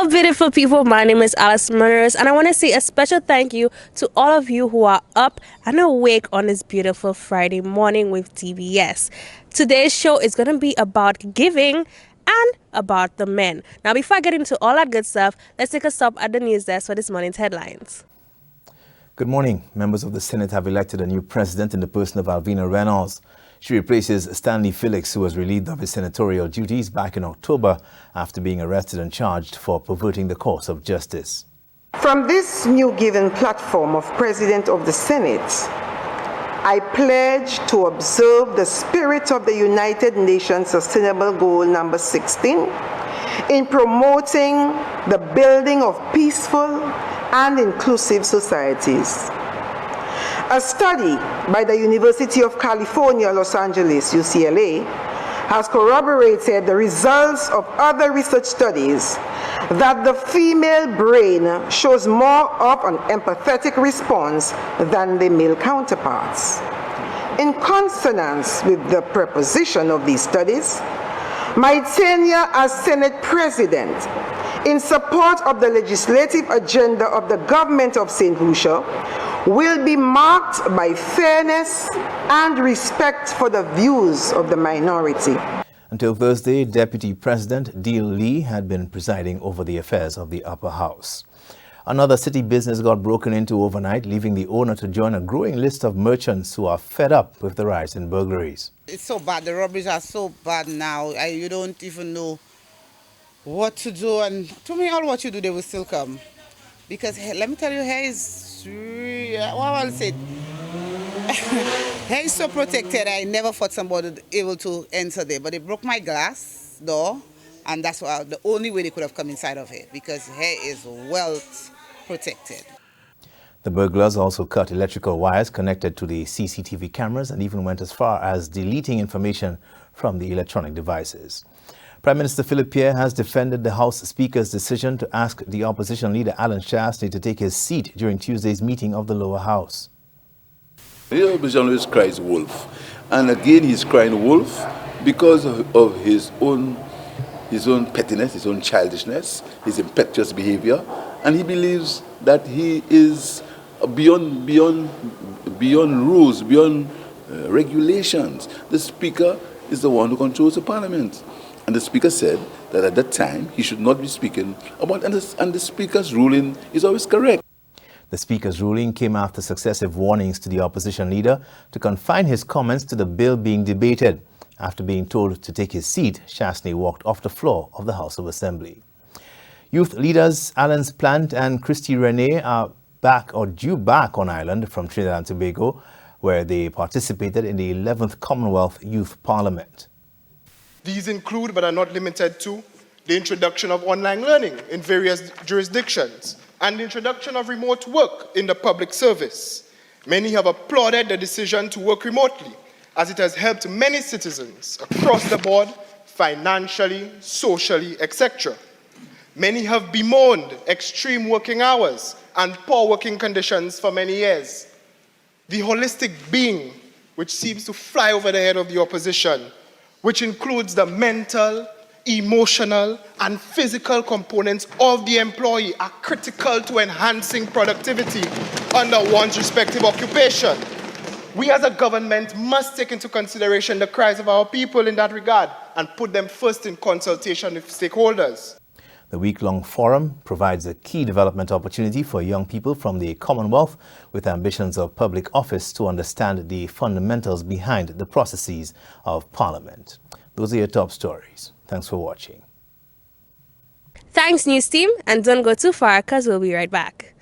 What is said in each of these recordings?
Hello, beautiful people. My name is Alice Murders, and I want to say a special thank you to all of you who are up and awake on this beautiful Friday morning with TBS. Today's show is going to be about giving and about the men. Now, before I get into all that good stuff, let's take a stop at the news desk for this morning's headlines. Good morning. Members of the Senate have elected a new president in the person of Alvina Reynolds. She replaces Stanley Felix, who was relieved of his senatorial duties back in October after being arrested and charged for perverting the course of justice. From this new given platform of President of the Senate, I pledge to observe the spirit of the United Nations Sustainable Goal number 16 in promoting the building of peaceful and inclusive societies. A study by the University of California, Los Angeles, UCLA, has corroborated the results of other research studies that the female brain shows more of an empathetic response than the male counterparts. In consonance with the proposition of these studies, my tenure as Senate President in support of the legislative agenda of the government of St. Lucia will be marked by fairness and respect for the views of the minority. Until Thursday, Deputy President Deal Lee had been presiding over the affairs of the upper house. Another city business got broken into overnight, leaving the owner to join a growing list of merchants who are fed up with the rise in burglaries. It's so bad. The robberies are so bad now. You don't even know what to do. And to me, all what you do, they will still come. Because let me tell you, here is what I'll say. Here is so protected. I never thought somebody able to enter there, but they broke my glass door, and that's why the only way they could have come inside of here, because here is well protected. The burglars also cut electrical wires connected to the CCTV cameras and even went as far as deleting information from the electronic devices. Prime Minister Philip Pierre has defended the House Speaker's decision to ask the opposition leader Alan Shastney to take his seat during Tuesday's meeting of the lower house. The opposition always cries wolf, and again he's crying wolf because of his own pettiness, his own childishness, his impetuous behavior, and he believes that he is beyond rules, beyond regulations. The Speaker is the one who controls the Parliament. And the Speaker said that at that time he should not be speaking about, and the Speaker's ruling is always correct. The Speaker's ruling came after successive warnings to the opposition leader to confine his comments to the bill being debated. After being told to take his seat, Shastney walked off the floor of the House of Assembly. Youth leaders Alan Plant and Christy Renee are due back on island from Trinidad and Tobago, where they participated in the 11th Commonwealth Youth Parliament. These include, but are not limited to, the introduction of online learning in various jurisdictions and the introduction of remote work in the public service. Many have applauded the decision to work remotely, as it has helped many citizens across the board, financially, socially, etc. Many have bemoaned extreme working hours and poor working conditions for many years. The holistic being, which seems to fly over the head of the opposition, which includes the mental, emotional, and physical components of the employee, are critical to enhancing productivity under one's respective occupation. We as a government must take into consideration the cries of our people in that regard and put them first in consultation with stakeholders. The week-long forum provides a key development opportunity for young people from the Commonwealth with ambitions of public office to understand the fundamentals behind the processes of Parliament. Those are your top stories. Thanks for watching. Thanks, news team, and don't go too far because we'll be right back.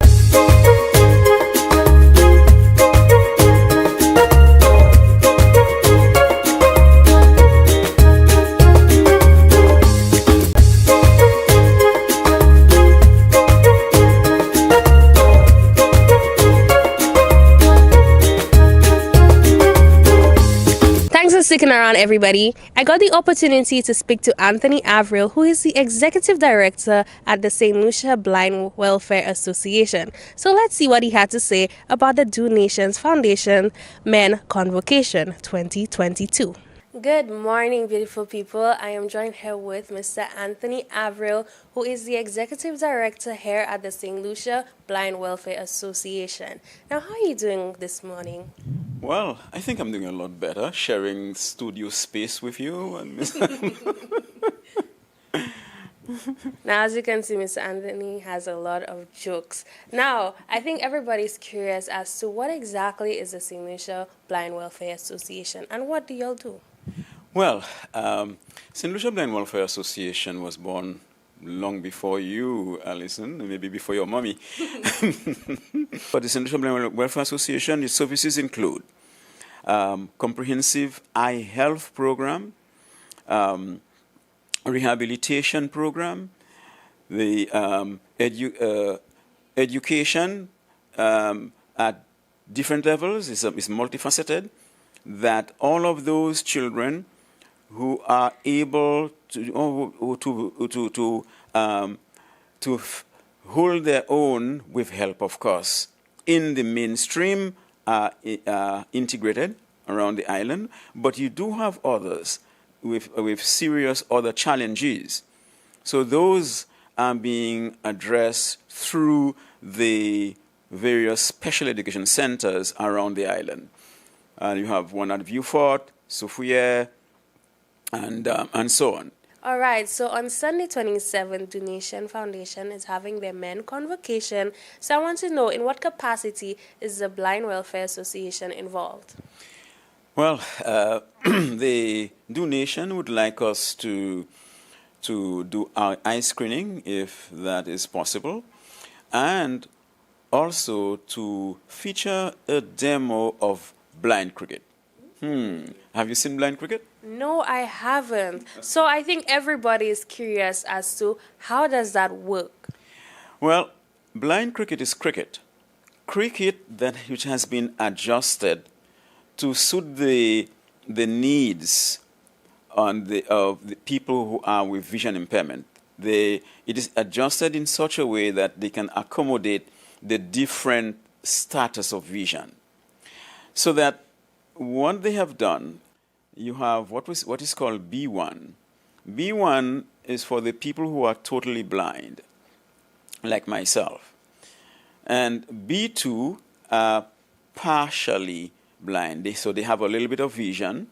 Sticking around, everybody. I got the opportunity to speak to Anthony Avril, who is the executive director at the St. Lucia Blind Welfare Association. So let's see what he had to say about the Do Nations Foundation Men Convocation 2022. Good morning, beautiful people. I am joined here with Mr. Anthony Avril, who is the Executive Director here at the St. Lucia Blind Welfare Association. Now, how are you doing this morning? Well, I think I'm doing a lot better sharing studio space with you. And Now, as you can see, Mr. Anthony has a lot of jokes. Now, I think everybody's curious as to what exactly is the St. Lucia Blind Welfare Association and what do y'all do? well, St. Lucia Blind Welfare Association was born long before you, Alison, maybe before your mommy. But the St. Lucia Blind Welfare Association, its services include comprehensive eye health program, rehabilitation program, the education at different levels is multifaceted, that all of those children who are able to hold their own with help, of course, in the mainstream are integrated around the island, but you do have others with serious other challenges. So those are being addressed through the various special education centers around the island. You have one at Vieux-Fort, Soufriere, and so on. All right, so on Sunday 27th, Donation Foundation is having their men convocation. So I want to know, in what capacity is the Blind Welfare Association involved? Well, the donation would like us to do our eye screening, if that is possible, and also to feature a demo of blind cricket. Have you seen blind cricket? No, I haven't. So I think everybody is curious as to how does that work? Well, blind cricket is cricket. Cricket which has been adjusted to suit the needs of the people who are with vision impairment. It is adjusted in such a way that they can accommodate the different status of vision. So that what they have done, you have what is called B1. B1 is for the people who are totally blind, like myself. And B2 are partially blind, so they have a little bit of vision.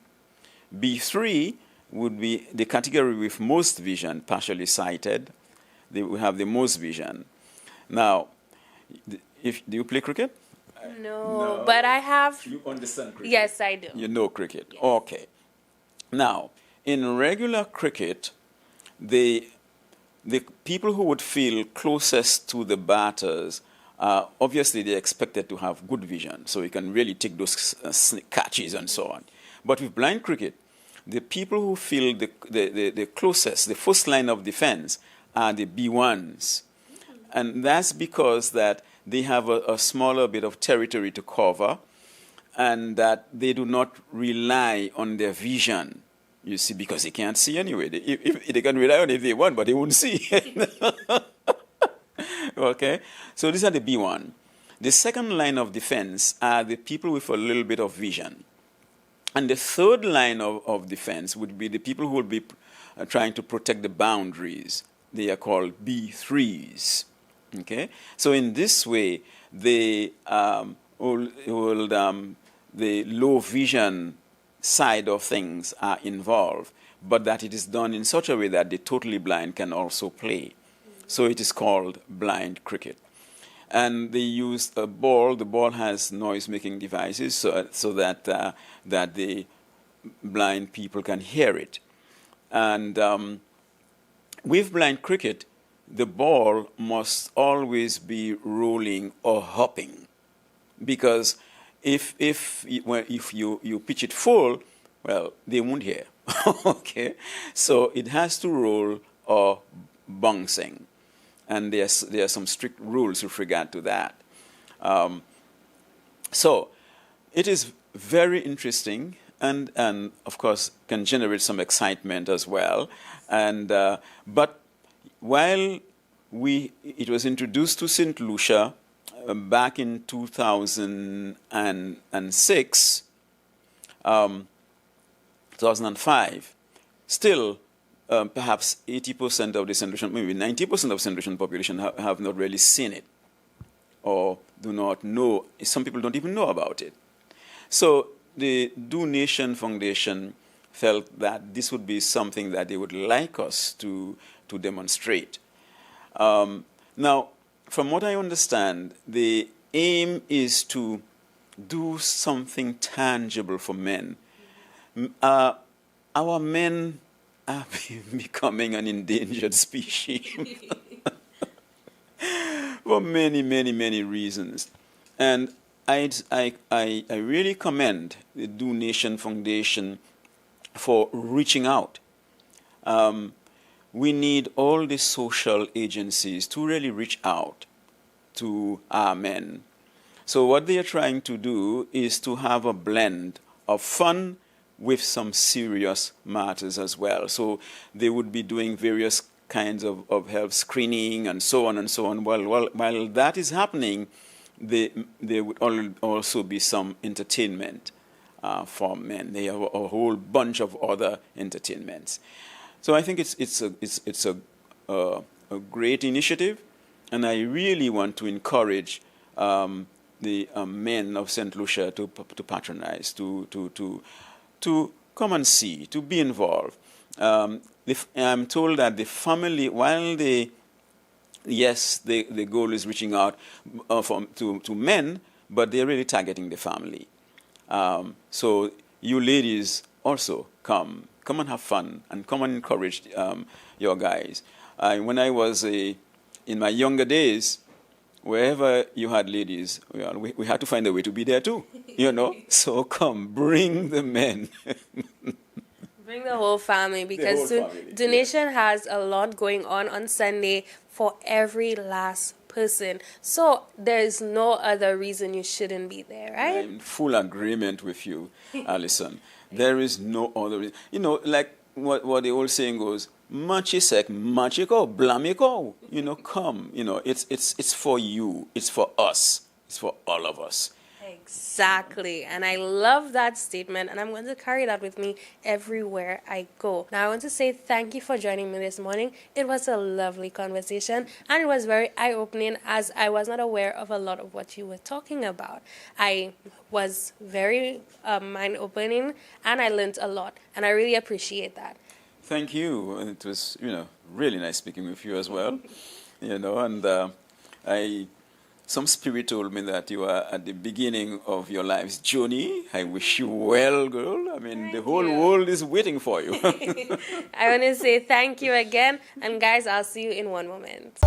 B3 would be the category with most vision, partially sighted. They will have the most vision. Now, do you play cricket? No, but I have. You understand cricket? Yes, I do. You know cricket. Yes. Okay. Now, in regular cricket, the people who would feel closest to the batters, obviously they're expected to have good vision, so you can really take those catches and so on. But with blind cricket, the people who feel the closest, the first line of defense, are the B1s. And that's because that they have a smaller bit of territory to cover, and that they do not rely on their vision, you see, because they can't see anyway. They can rely on it if they want, but they won't see. Okay? So these are the B1. The second line of defense are the people with a little bit of vision. And the third line of defense would be the people who will be trying to protect the boundaries. They are called B3s. Okay? So in this way, the low vision side of things are involved, but that it is done in such a way that the totally blind can also play. So it is called blind cricket. And they use a ball. The ball has noise-making devices so that the blind people can hear it. And with blind cricket, the ball must always be rolling or hopping, because if you pitch it full, well, they won't hear. Okay, so it has to roll or bouncing, and there are some strict rules with regard to that. So it is very interesting, and of course can generate some excitement as well. And but while it was introduced to St. Lucia back in 2006, 2005, still perhaps 80% of the St. Lucian, maybe 90% of St. Lucian population have not really seen it or do not know. Some people don't even know about it. So the Do Nation Foundation felt that this would be something that they would like us to demonstrate. Now, from what I understand, the aim is to do something tangible for men. Our men are becoming an endangered species for many, many, many reasons. And I really commend the Do Nation Foundation for reaching out. We need all the social agencies to really reach out to our men. So what they are trying to do is to have a blend of fun with some serious matters as well. So they would be doing various kinds of health screening and so on and so on. While that is happening, there would also be some entertainment for men. They have a whole bunch of other entertainments. So I think it's a great initiative, and I really want to encourage the men of St. Lucia to patronize, to come and see, to be involved. I'm told that the family, while the goal is reaching out to men, but they're really targeting the family. So you ladies also come and have fun and come and encourage your guys. When I was in my younger days, wherever you had ladies, we had to find a way to be there too, So come, bring the men. Bring the whole family, because Do Nation has a lot going on Sunday for every last person. So there's no other reason you shouldn't be there, right? I'm in full agreement with you, Alison. There is no other reason. Like what the old saying goes, Machisek, machiko, blamiko. Come. It's for you. It's for us. It's for all of us. Exactly. And I love that statement, and I'm going to carry that with me everywhere I go. Now, I want to say thank you for joining me this morning. It was a lovely conversation, and it was very eye-opening, as I was not aware of a lot of what you were talking about. I was very mind-opening, and I learned a lot, and I really appreciate that. Thank you. It was, really nice speaking with you as well. And some spirit told me that you are at the beginning of your life's journey. I wish you well, girl. The whole world is waiting for you. I want to say thank you again. And guys, I'll see you in one moment.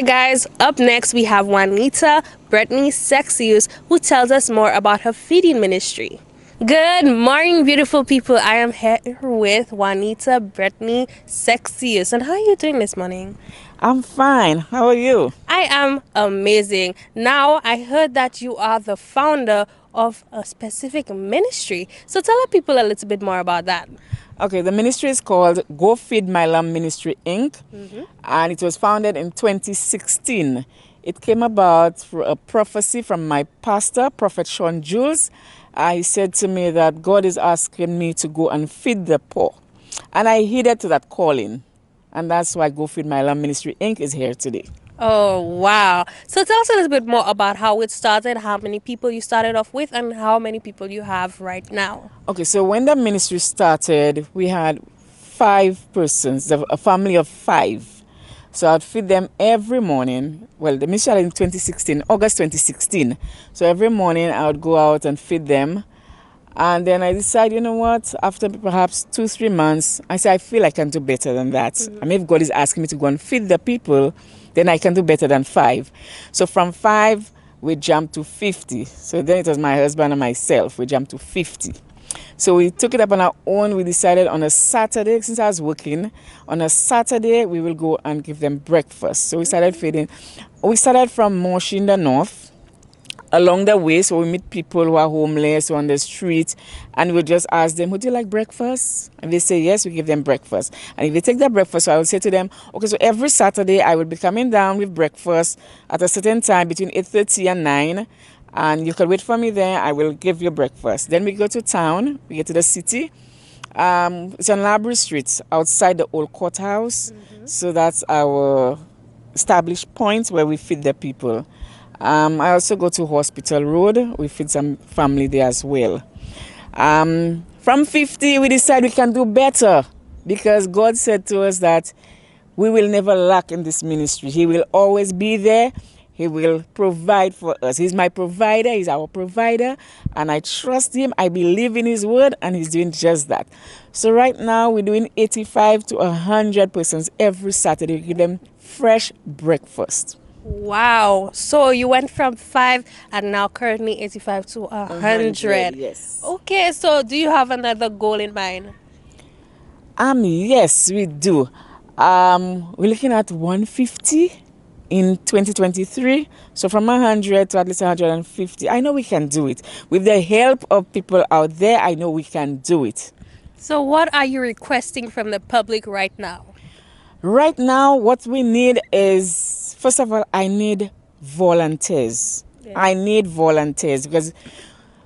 Guys, up next we have Juanita Brittany Sexius, who tells us more about her feeding ministry. Good morning, beautiful people. I am here with Juanita Brittany Sexius. And how are you doing this morning? I'm fine. How are you? I am amazing. Now, I heard that you are the founder of a specific ministry. So tell the people a little bit more about that. Okay, the ministry is called Go Feed My Lamb Ministry, Inc. And it was founded in 2016. It came about through a prophecy from my pastor, Prophet Sean Jules. He said to me that God is asking me to go and feed the poor. And I heeded to that calling. And that's why Go Feed My Lamb Ministry, Inc. is here today. Oh, wow. So tell us a little bit more about how it started, how many people you started off with, and how many people you have right now. Okay, so when the ministry started, we had 5 persons, a family of 5. So I'd feed them every morning. Well, the ministry started in 2016, August 2016. So every morning I would go out and feed them. And then I decided, you know what, after perhaps 2-3 months, I said, I feel I can do better than that. I mean, if God is asking me to go and feed the people, then I can do better than 5. So from 5, we jumped to 50. So then it was my husband and myself. We jumped to 50. So we took it up on our own. We decided on a Saturday, since I was working, on a Saturday, we will go and give them breakfast. So we started feeding. We started from Moshi in the north. along the way. So we meet people who are homeless or on the street, and we just ask them, would you like breakfast? And they say yes, we give them breakfast. And if they take their breakfast, so I will say to them, okay, so every Saturday I will be coming down with breakfast at a certain time between 8:30 and 9, and you can wait for me there. I will give you breakfast. Then we go to town, we get to the city. It's on Library Street, outside the old courthouse. So that's our established point where we feed the people. I also go to Hospital Road. We feed some family there as well. From 50, we decide we can do better, because God said to us that we will never lack in this ministry. He will always be there. He will provide for us. He's my provider. He's our provider. And I trust him. I believe in his word, and he's doing just that. So right now, we're doing 85 to 100 persons every Saturday. We give them fresh breakfast. Wow. So you went from 5 and now currently 85 to 100. Yes. Okay, so do you have another goal in mind? Yes, we do. We're looking at 150 in 2023. So from 100 to at least 150. I know we can do it. With the help of people out there, I know we can do it. So what are you requesting from the public right now? Right now, what we need is, first of all, I need volunteers. Yes. I need volunteers, because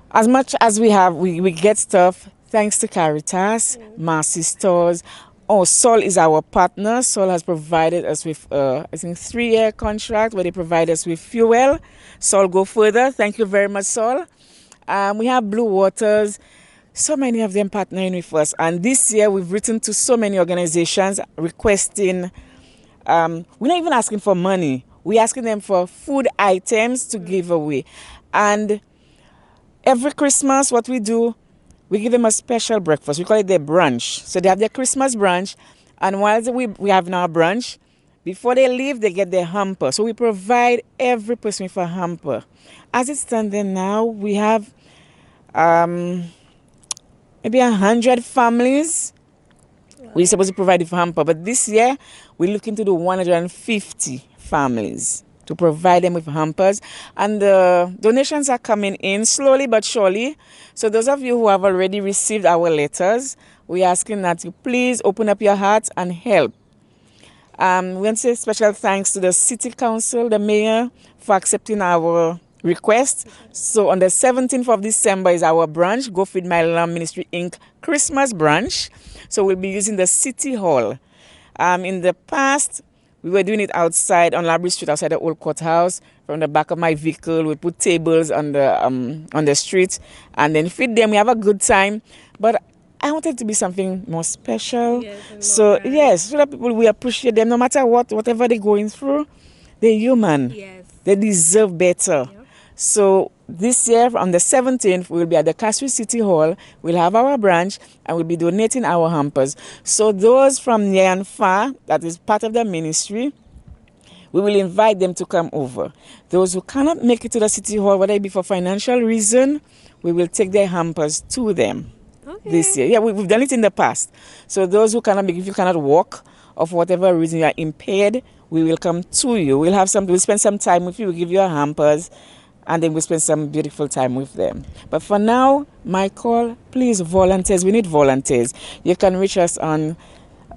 as much as we have, we get stuff thanks to Caritas, Mercy Stores. Oh, Sol is our partner. Sol has provided us with, I think, 3-year contract where they provide us with fuel. Sol, go further. Thank you very much, Sol. We have Blue Waters. So many of them partnering with us. And this year, we've written to so many organizations requesting, we're not even asking for money. We're asking them for food items to give away. And every Christmas, what we do, we give them a special breakfast. We call it their brunch. So they have their Christmas brunch. And while we have our brunch, before they leave, they get their hamper. So we provide every person with a hamper. As it stands there now, we have maybe 100 families. We're supposed to provide with a hamper. But this year, we're looking to do 150 families to provide them with hampers. And the donations are coming in slowly but surely. So those of you who have already received our letters, we're asking that you please open up your hearts and help. We want to say special thanks to the City Council, the Mayor, for accepting our request. So on the 17th of December is our brunch, Go Feed My Lamb Ministry Inc. Christmas brunch. So we'll be using the City Hall. In the past, we were doing it outside on Library Street, outside the old courthouse. From the back of my vehicle, we put tables on the street and then feed them. We have a good time. But I wanted it to be something more special. Yes, so that people, we appreciate them no matter whatever they're going through. They're human. Yes. They deserve better. Yep. So this year, on the 17th, we'll be at the Castle City Hall. We'll have our branch and we'll be donating our hampers. So those from near and far, that is part of the ministry, we will invite them to come over. Those who cannot make it to the City Hall, whether it be for financial reason, we will take their hampers to them this year. Yeah, we've done it in the past. So those who cannot make, if you cannot walk or for whatever reason you are impaired, we will come to you. We'll spend some time with you. We'll give you our hampers. And then we'll spend some beautiful time with them. But for now, my call, please, volunteers. We need volunteers. You can reach us on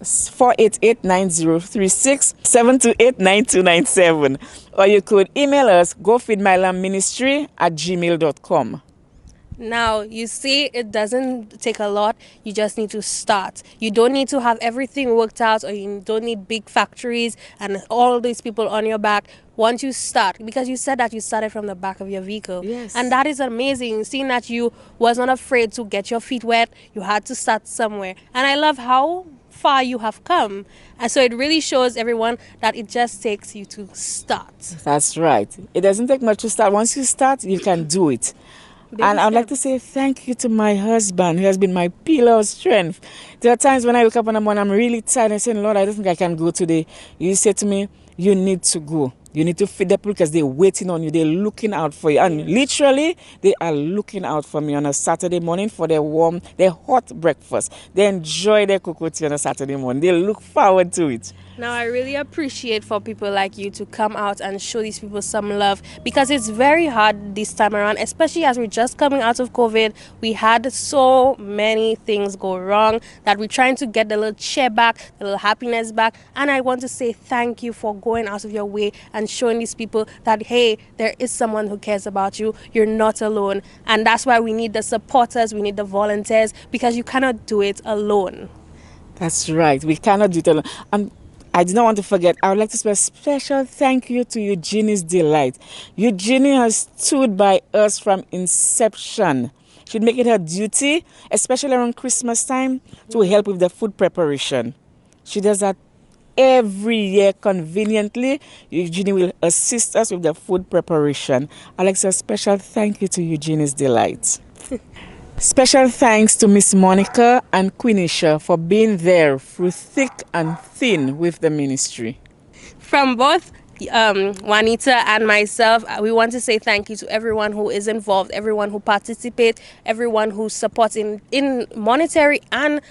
488-9036, 728-9297. Or you could email us, gofeedmylambministry@gmail.com. Now, you see, it doesn't take a lot. You just need to start. You don't need to have everything worked out, or you don't need big factories and all these people on your back. Once you start, because you said that you started from the back of your vehicle. Yes. And that is amazing, seeing that you was not afraid to get your feet wet. You had to start somewhere. And I love how far you have come. And so it really shows everyone that it just takes you to start. That's right. It doesn't take much to start. Once you start, you can do it. And I'd like to say thank you to my husband, who has been my pillar of strength. There are times when I wake up in the morning, I'm really tired. I say, Lord, I don't think I can go today. You say to me, you need to go. You need to feed the people because they're waiting on you. They're looking out for you. And literally, they are looking out for me on a Saturday morning for their hot breakfast. They enjoy their cocoa tea on a Saturday morning. They look forward to it. Now, I really appreciate for people like you to come out and show these people some love, because it's very hard this time around, especially as we're just coming out of COVID. We had so many things go wrong that we're trying to get the little cheer back, the little happiness back. And I want to say thank you for going out of your way and showing these people that, hey, there is someone who cares about you. You're not alone. And that's why we need the supporters, we need the volunteers, because you cannot do it alone. That's right. We cannot do it alone. And I do not want to forget, I would like to say a special thank you to Eugenie's Delight. Eugenie has stood by us from inception. She'd make it her duty, especially around Christmas time, to help with the food preparation. She does that every year conveniently. Eugenie will assist us with the food preparation. I'd like to say a special thank you to Eugenie's Delight. Special thanks to Miss Monica and Quenisha for being there through thick and thin with the ministry. From both Juanita and myself, we want to say thank you to everyone who is involved, everyone who participates, everyone who supports in monetary and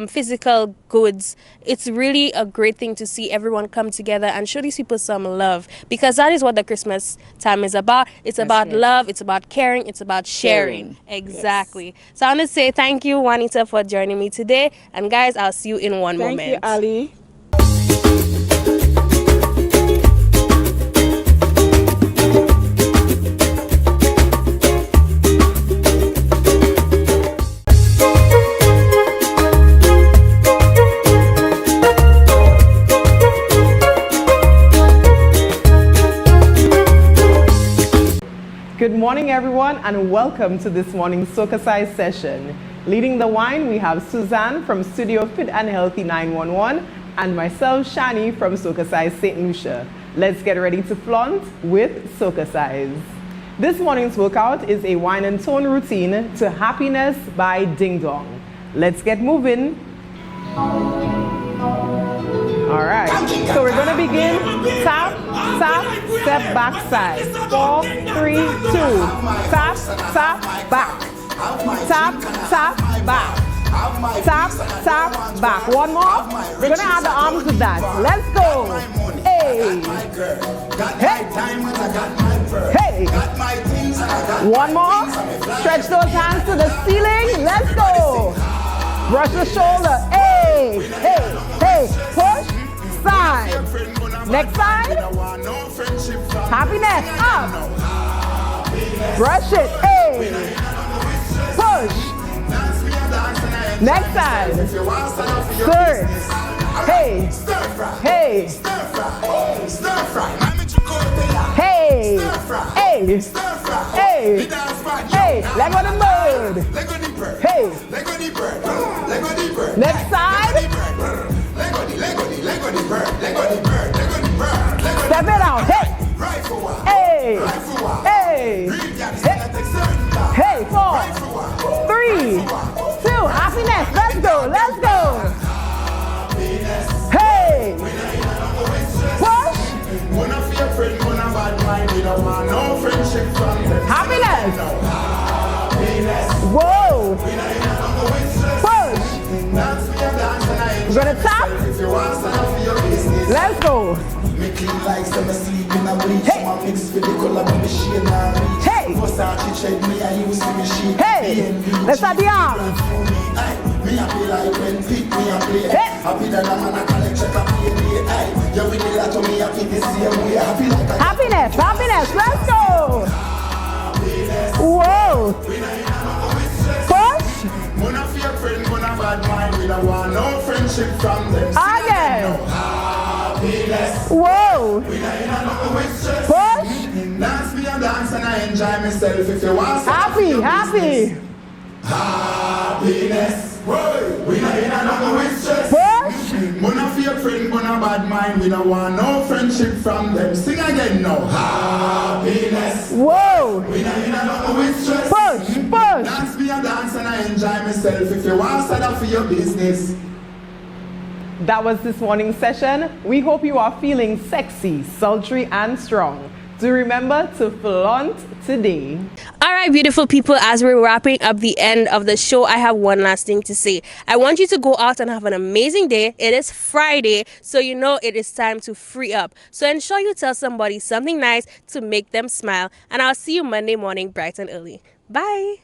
physical goods. It's really a great thing to see everyone come together and show these people some love, because that is what the Christmas time is about. It's about love, it's about caring, it's about sharing. Exactly. Yes. So I want to say thank you, Juanita, for joining me today. And guys, I'll see you in one moment. Thank you, Ali. Good morning, everyone, and welcome to this morning's Soca Size session. Leading the wine, we have Suzanne from Studio Fit and Healthy 911 and myself, Shani, from Soca Size St. Lucia. Let's get ready to flaunt with Soca Size. This morning's workout is a wine and tone routine to Happiness by Ding Dong. Let's get moving. All right, so we're gonna begin tap, tap, step, back, side. 4, 3, 2. Tap, tap, back. Tap, tap, back. Tap, tap, back. One more. We're gonna add the arms with that. Let's go. Hey. Hey. Hey. One more. Stretch those hands to the ceiling. Let's go. Brush the shoulder. Hey. Hey. Hey. Push. Side. Next side. Happiness. Up. Brush it. Hey. Push. Next side. Third. Hey. Hey. Hey. Hey. Hey. Hey. Leg on the bird. Hey. Next side. Step it out. Hey. Hey. Hey. Hey. 4, 3, 2. Happiness. Let's go. Let's go. Hey. Push. Happiness. Whoa. Push. We're gonna tap. Let's go. Hey. Hey. Hey. Let's add the arms. Hey. Happiness. Happiness. Let's go. Whoa. Push. Again. Whoa. Push. Happy, happy. Happiness. Push. Mona fear friend, mona bad mind. We don't want no friendship from them. Sing again now. Happiness. Whoa. We don't need nothing with stress. Push, push. Dance me a dance and I enjoy myself. If you want to start off for your business. That was this morning's session. We hope you are feeling sexy, sultry, and strong. Do remember to flaunt today. All All right, beautiful people, as we're wrapping up the end of the show, I have one last thing to say. I want you to go out and have an amazing day. It is Friday, so you know it is time to free up. So ensure you tell somebody something nice to make them smile. And I'll see you Monday morning bright and early. Bye.